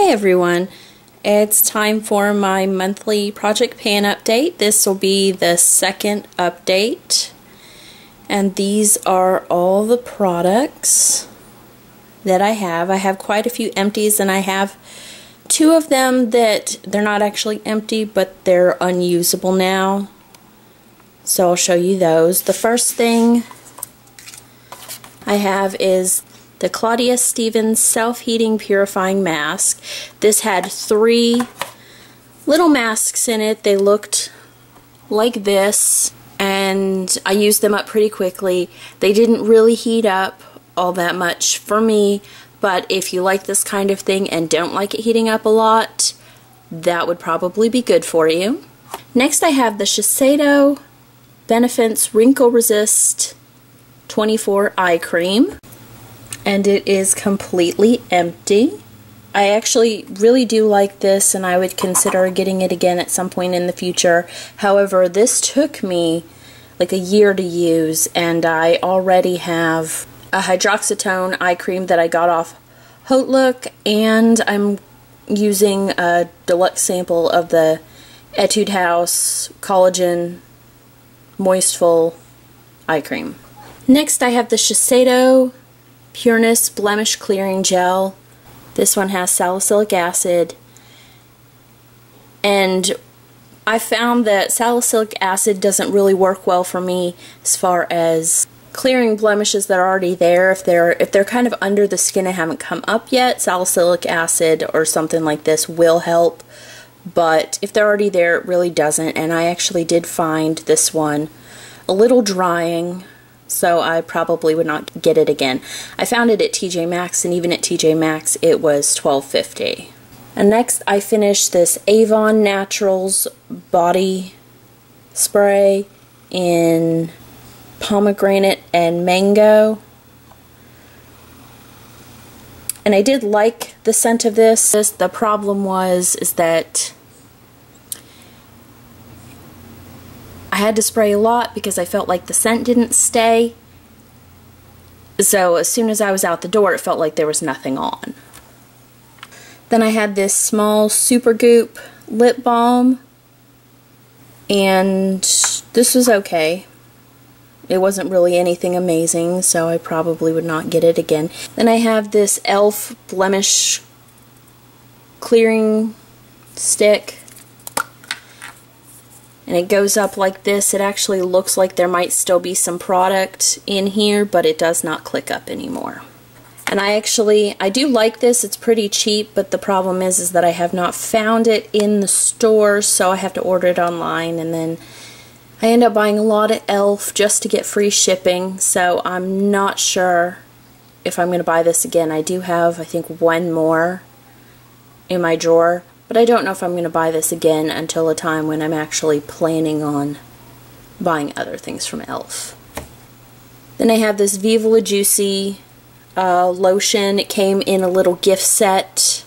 Hey everyone, it's time for my monthly project pan update. This will be the second update, and these are all the products that I have. I have quite a few empties, and I have two of them that they're not actually empty, but they're unusable now. So I'll show you those. The first thing I have is the Claudia Stevens Self-Heating Purifying Mask. This had 3 little masks in it. They looked like this, and I used them up pretty quickly. They didn't really heat up all that much for me, but if you like this kind of thing and don't like it heating up a lot, that would probably be good for you. Next I have the Shiseido Benefits Wrinkle Resist 24 Eye Cream, and it is completely empty. I actually really do like this, and I would consider getting it again at some point in the future. However, this took me like a year to use, and I already have a hydroxytone eye cream that I got off Haute, and I'm using a deluxe sample of the Etude House Collagen Moistful eye cream. Next I have the Shiseido Pureness Blemish Clearing Gel. This one has salicylic acid, and I found that salicylic acid doesn't really work well for me as far as clearing blemishes that are already there. If they're kind of under the skin and haven't come up yet, salicylic acid or something like this will help, but if they're already there, it really doesn't. And I actually did find this one a little drying, so I probably would not get it again. I found it at TJ Maxx, and even at TJ Maxx it was $12.50. And next I finished this Avon Naturals body spray in pomegranate and mango. And I did like the scent of this. The problem is that I had to spray a lot because I felt like the scent didn't stay. So as soon as I was out the door, it felt like there was nothing on. Then I had this small Supergoop lip balm, and this was okay. It wasn't really anything amazing, so I probably would not get it again. Then I have this e.l.f. Blemish Clearing Stick, and it goes up like this. It actually looks like there might still be some product in here, but it does not click up anymore. And I do like this. It's pretty cheap, but the problem is that I have not found it in the stores, so I have to order it online, and then I end up buying a lot of e.l.f. just to get free shipping, so I'm not sure if I'm going to buy this again. I do have, I think, one more in my drawer, but I don't know if I'm going to buy this again until a time when I'm actually planning on buying other things from e.l.f. Then I have this Viva La Juicy lotion. It came in a little gift set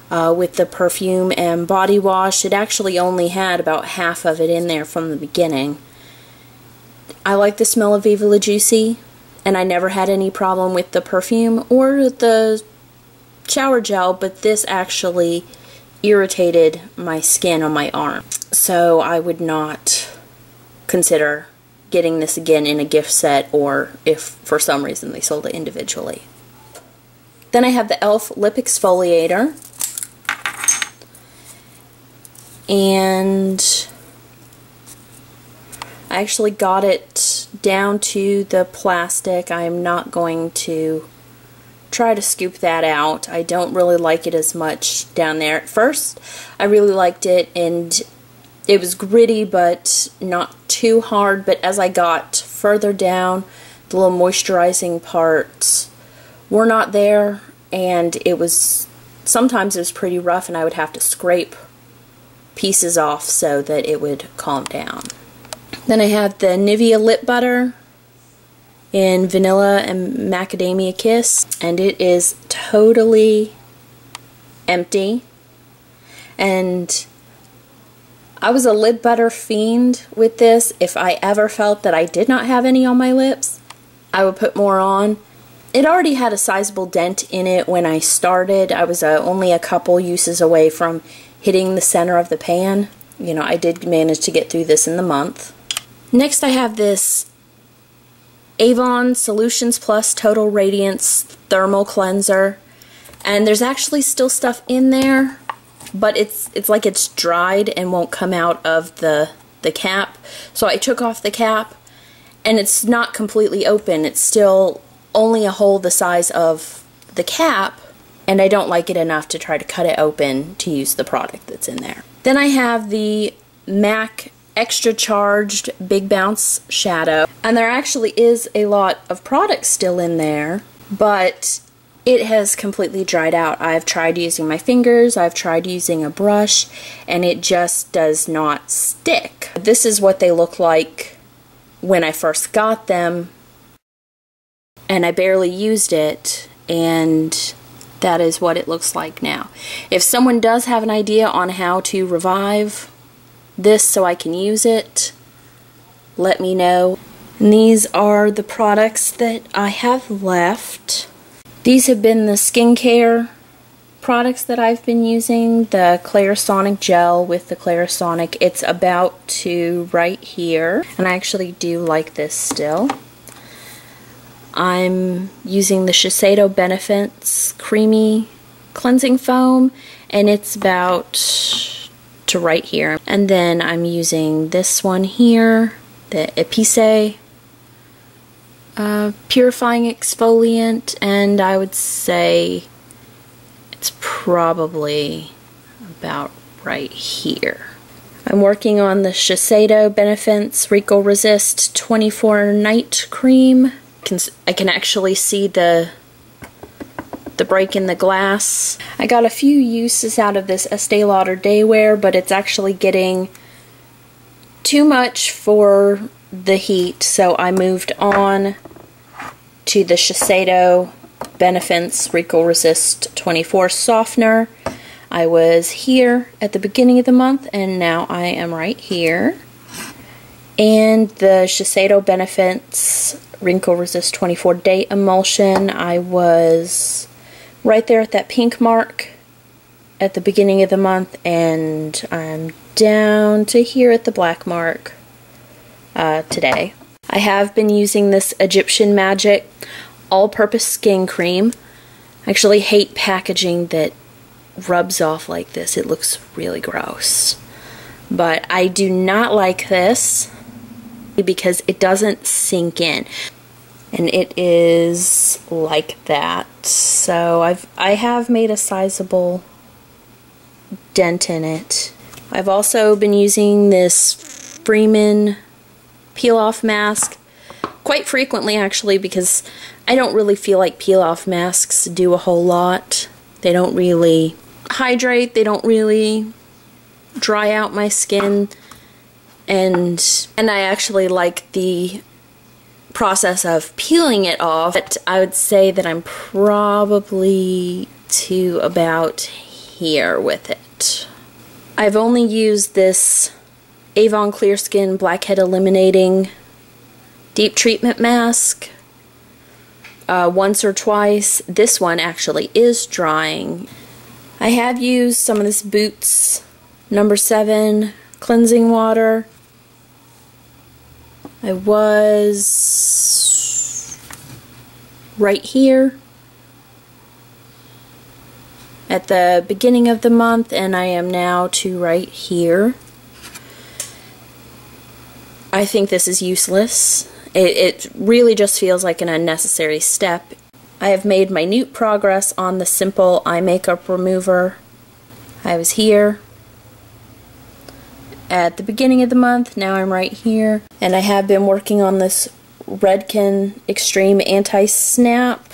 with the perfume and body wash. It actually only had about half of it in there from the beginning. I like the smell of Viva La Juicy, and I never had any problem with the perfume or the shower gel, but this actually irritated my skin on my arm. So I would not consider getting this again in a gift set, or if for some reason they sold it individually. Then I have the e.l.f. Lip Exfoliator, and I actually got it down to the plastic. I am not going to try to scoop that out. I don't really like it as much down there. At first I really liked it, and it was gritty but not too hard, but as I got further down, the little moisturizing parts were not there, and sometimes it was pretty rough, and I would have to scrape pieces off so that it would calm down. Then I have the Nivea Lip Butter in Vanilla and Macadamia Kiss, and it is totally empty. And I was a lip butter fiend with this. If I ever felt that I did not have any on my lips, I would put more on. It already had a sizable dent in it when I started. I was only a couple uses away from hitting the center of the pan. You know, I did manage to get through this in the month. Next I have this Avon Solutions Plus Total Radiance Thermal Cleanser. And there's actually still stuff in there, but it's like it's dried and won't come out of the cap. So I took off the cap, and it's not completely open. It's still only a hole the size of the cap, and I don't like it enough to try to cut it open to use the product that's in there. Then I have the MAC Extra Charged Big Bounce Shadow, and there actually is a lot of product still in there, but it has completely dried out. I've tried using my fingers, I've tried using a brush, and it just does not stick. This is what they look like when I first got them, and I barely used it, and that is what it looks like now. If someone does have an idea on how to revive this so I can use it, let me know. And these are the products that I have left. These have been the skincare products that I've been using. The Clarisonic gel with the Clarisonic. It's about to right here, and I actually do like this still. I'm using the Shiseido Benefits Creamy Cleansing Foam, and it's about to right here. And then I'm using this one here, the Epice Purifying Exfoliant, and I would say it's probably about right here. I'm working on the Shiseido Benefits Wrinkle Resist 24 Night Cream. I can actually see the break in the glass. I got a few uses out of this Estee Lauder Daywear, but it's actually getting too much for the heat, so I moved on to the Shiseido Benefits Wrinkle Resist 24 Softener. I was here at the beginning of the month, and now I am right here. And the Shiseido Benefits Wrinkle Resist 24 Day Emulsion, I was right there at that pink mark at the beginning of the month, and I'm down to here at the black mark today. I have been using this Egyptian Magic all-purpose skin cream. I actually hate packaging that rubs off like this. It looks really gross. But I do not like this because it doesn't sink in, and it is like that. So I have made a sizable dent in it. I've also been using this Freeman peel off mask quite frequently, actually, because I don't really feel like peel off masks do a whole lot. They don't really hydrate, they don't really dry out my skin, and I actually like the process of peeling it off. But I would say that I'm probably to about here with it. I've only used this Avon Clear Skin Blackhead Eliminating Deep Treatment Mask once or twice. This one actually is drying. I have used some of this Boots No. 7 cleansing water. I was right here at the beginning of the month, and I am now to right here. I think this is useless. It really just feels like an unnecessary step. I have made minute progress on the Simple Eye Makeup Remover. I was here at the beginning of the month, now I'm right here. And I have been working on this Redken Extreme Anti-Snap.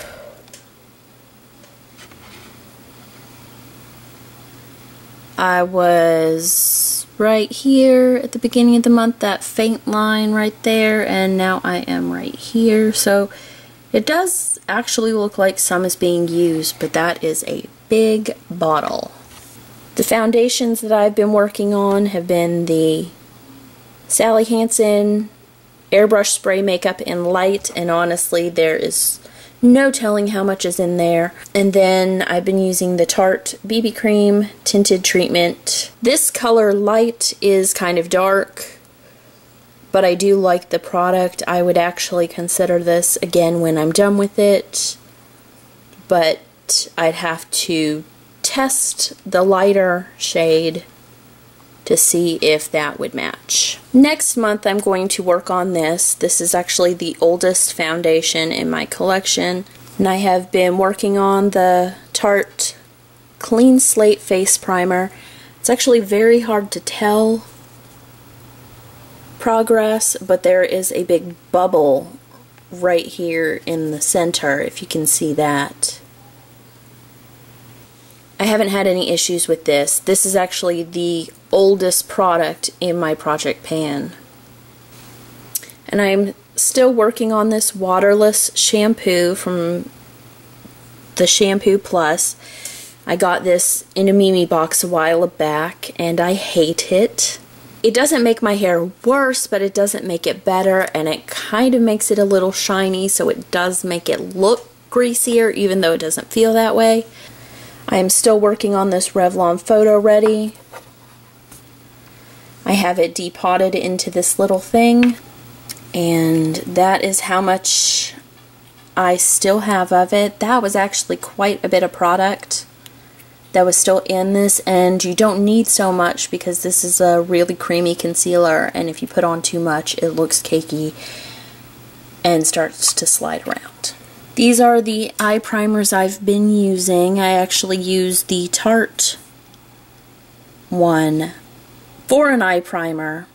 I was right here at the beginning of the month, that faint line right there, and now I am right here. So it does actually look like some is being used, but that is a big bottle. The foundations that I've been working on have been the Sally Hansen Airbrush Spray Makeup in Light, and honestly there is no telling how much is in there. And then I've been using the Tarte BB Cream Tinted Treatment. This color light is kind of dark, but I do like the product. I would actually consider this again when I'm done with it, but I'd have to test the lighter shade to see if that would match. Next month I'm going to work on this. This is actually the oldest foundation in my collection, and I have been working on the Tarte Clean Slate Face Primer. It's actually very hard to tell progress, but there is a big bubble right here in the center, if you can see that. I haven't had any issues with this. This is actually the oldest product in my project pan. And I'm still working on this waterless shampoo from the Shampoo Plus. I got this in a Mimi box a while back, and I hate it. It doesn't make my hair worse, but it doesn't make it better, and it kind of makes it a little shiny, so it does make it look greasier, even though it doesn't feel that way. I am still working on this Revlon Photo Ready. I have it depotted into this little thing, and that is how much I still have of it. That was actually quite a bit of product that was still in this, and you don't need so much because this is a really creamy concealer, and if you put on too much it looks cakey and starts to slide around. These are the eye primers I've been using. I actually use the Tarte one for an eye primer,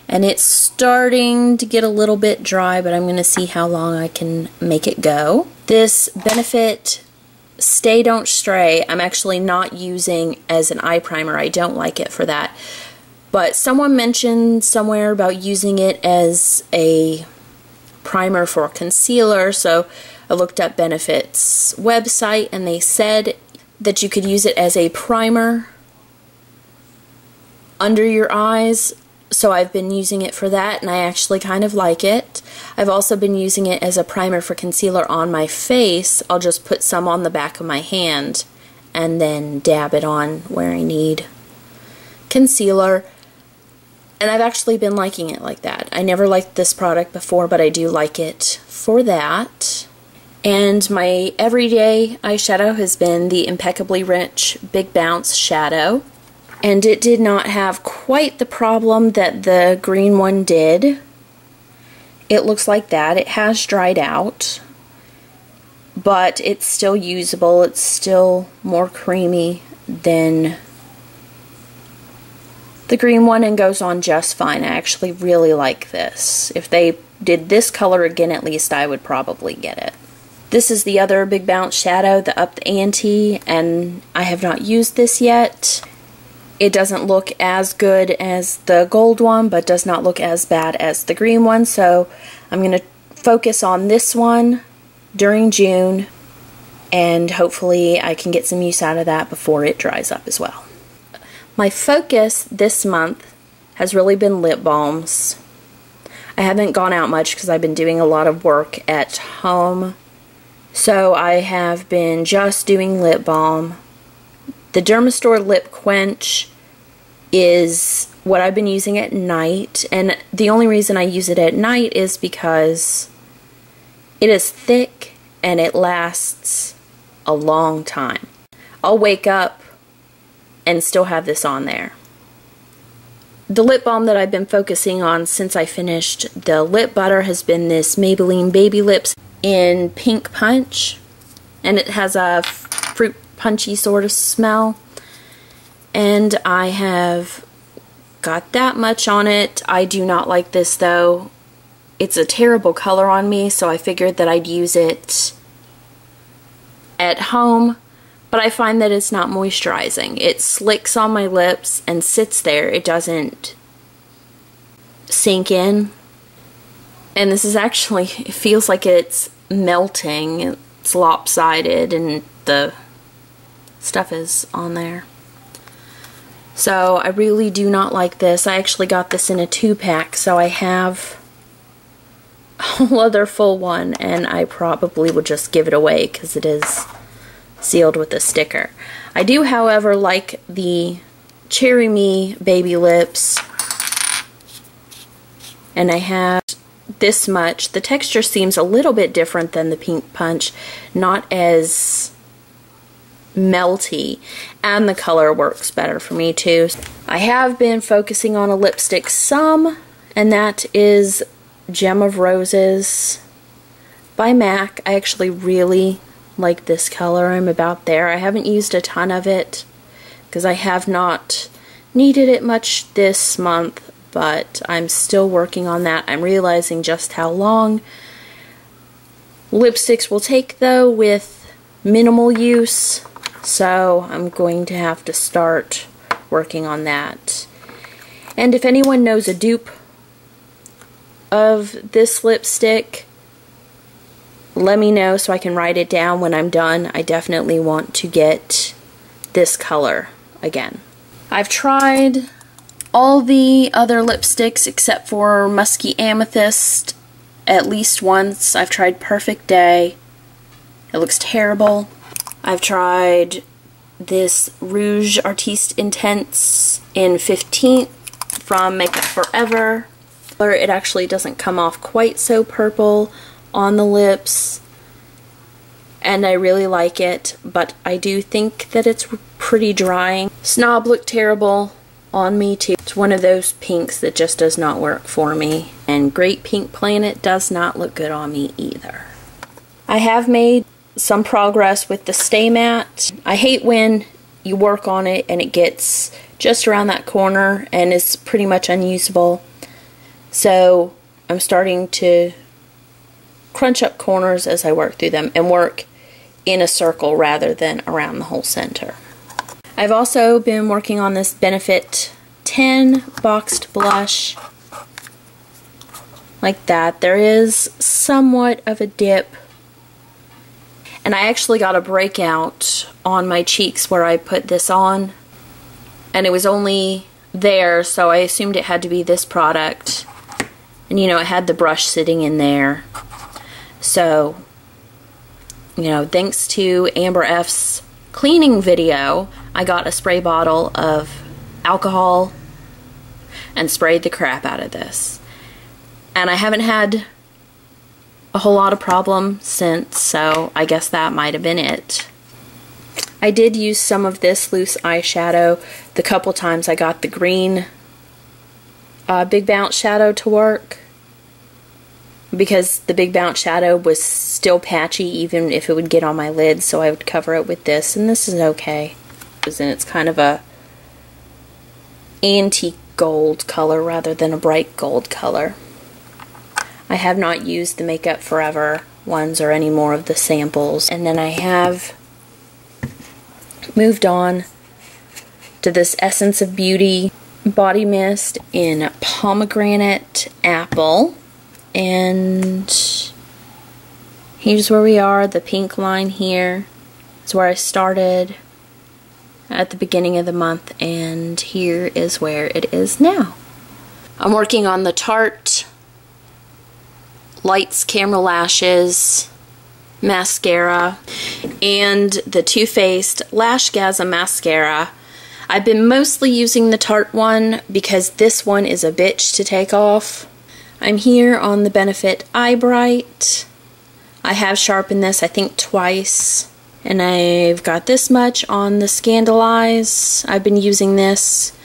and it's starting to get a little bit dry, but I'm going to see how long I can make it go. This Benefit Stay Don't Stray I'm actually not using as an eye primer. I don't like it for that, but someone mentioned somewhere about using it as a primer for concealer, so I looked up Benefit's website and they said that you could use it as a primer under your eyes, so I've been using it for that, and I actually kind of like it. I've also been using it as a primer for concealer on my face. I'll just put some on the back of my hand and then dab it on where I need concealer. And I've actually been liking it like that. I never liked this product before, but I do like it for that. And my everyday eyeshadow has been the Impeccably Rich Big Bounce Shadow. And it did not have quite the problem that the green one did. It looks like that. It has dried out, but it's still usable. It's still more creamy than the green one and goes on just fine. I actually really like this. If they did this color again, at least I would probably get it. This is the other Big Bounce Shadow, the Up the Ante, and I have not used this yet. It doesn't look as good as the gold one, but does not look as bad as the green one, so I'm going to focus on this one during June, and hopefully I can get some use out of that before it dries up as well. My focus this month has really been lip balms. I haven't gone out much because I've been doing a lot of work at home, so I have been just doing lip balm. The Dermastore Lip Quench is what I've been using at night, and the only reason I use it at night is because it is thick and it lasts a long time. I'll wake up and still have this on there. The lip balm that I've been focusing on since I finished the lip butter has been this Maybelline Baby Lips in Pink Punch, and it has a fruit punchy sort of smell, and I have got that much on it. I do not like this though. It's a terrible color on me, so I figured that I'd use it at home, but I find that it's not moisturizing. It slicks on my lips and sits there. It doesn't sink in. And this is actually, it feels like it's melting. It's lopsided and the stuff is on there. So I really do not like this. I actually got this in a 2-pack, so I have whole other full one, and I probably would just give it away because it is sealed with a sticker. I do, however, like the Cherry Me Baby Lips, and I have this much. The texture seems a little bit different than the Pink Punch, not as melty, and the color works better for me too. I have been focusing on a lipstick some, and that is Gem of Roses by MAC. I actually really like this color. I'm about there. I haven't used a ton of it because I have not needed it much this month, but I'm still working on that. I'm realizing just how long lipsticks will take though with minimal use, so I'm going to have to start working on that. And if anyone knows a dupe of this lipstick, let me know so I can write it down when I'm done. I definitely want to get this color again. I've tried all the other lipsticks except for Musky Amethyst at least once. I've tried Perfect Day. It looks terrible. I've tried this Rouge Artiste Intense in 15th from Makeup Forever. It actually doesn't come off quite so purple on the lips, and I really like it, but I do think that it's pretty drying. Snob looked terrible on me too. It's one of those pinks that just does not work for me, and Great Pink Planet does not look good on me either. I have made some progress with the Stay Matte. I hate when you work on it and it gets just around that corner and is pretty much unusable. So I'm starting to crunch up corners as I work through them and work in a circle rather than around the whole center. I've also been working on this Benefit 10 boxed blush like that. There is somewhat of a dip, and I actually got a breakout on my cheeks where I put this on, and it was only there, so I assumed it had to be this product. And you know, it had the brush sitting in there. So, you know, thanks to Amber F's cleaning video, I got a spray bottle of alcohol and sprayed the crap out of this. And I haven't had a whole lot of problem since, so I guess that might have been it. I did use some of this loose eyeshadow the couple times I got the green Big Bounce shadow to work, because the Big Bounce shadow was still patchy even if it would get on my lid, so I would cover it with this, and this is okay. And it's kind of a antique gold color rather than a bright gold color. I have not used the Makeup Forever ones or any more of the samples. And then I have moved on to this Essence of Beauty body mist in Pomegranate Apple. And here's where we are. The pink line here is where I started at the beginning of the month, and here is where it is now. I'm working on the Tarte Lights Camera Lashes mascara and the Too Faced Lashgasm mascara. I've been mostly using the Tarte one because this one is a bitch to take off. I'm here on the Benefit Eye Bright. I have sharpened this, I think, twice. And I've got this much on the Scandalize. I've been using this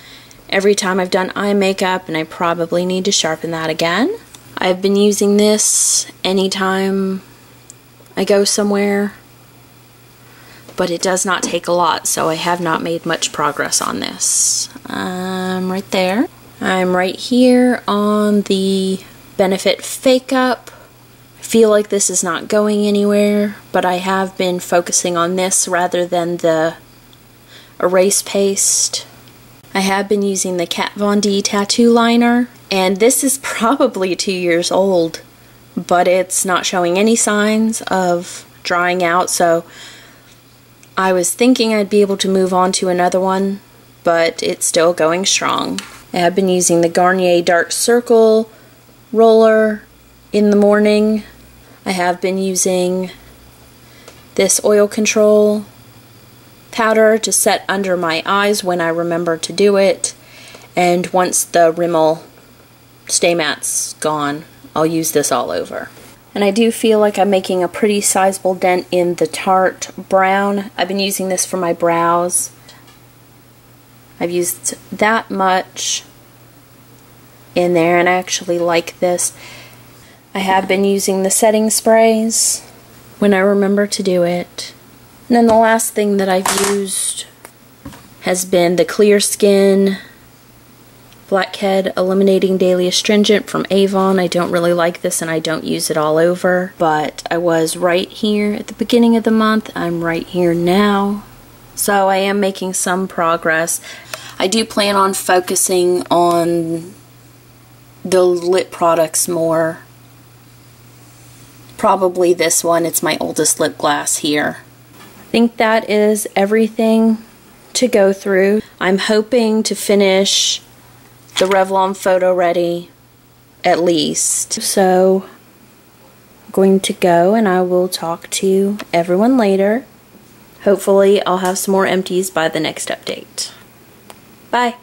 every time I've done eye makeup, and I probably need to sharpen that again. I've been using this anytime I go somewhere, but it does not take a lot, so I have not made much progress on this. Right there. I'm right here on the Benefit Fake Up. I feel like this is not going anywhere, but I have been focusing on this rather than the erase paste. I have been using the Kat Von D tattoo liner, and this is probably 2 years old, but it's not showing any signs of drying out, so I was thinking I'd be able to move on to another one, but it's still going strong. I have been using the Garnier Dark Circle roller In the morning, I have been using this oil control powder to set under my eyes when I remember to do it, and once the Rimmel Stay Matte's gone, I'll use this all over. And I do feel like I'm making a pretty sizable dent in the Tarte brown. I've been using this for my brows. I've used that much in there, and I actually like this. I have been using the setting sprays when I remember to do it. And then the last thing that I've used has been the Clear Skin Blackhead Eliminating Daily Astringent from Avon. I don't really like this and I don't use it all over, but I was right here at the beginning of the month. I'm right here now. So I am making some progress. I do plan on focusing on the lip products more. Probably this one. It's my oldest lip gloss here. I think that is everything to go through. I'm hoping to finish the Revlon Photo Ready at least. So I'm going to go, and I will talk to everyone later. Hopefully I'll have some more empties by the next update. Bye.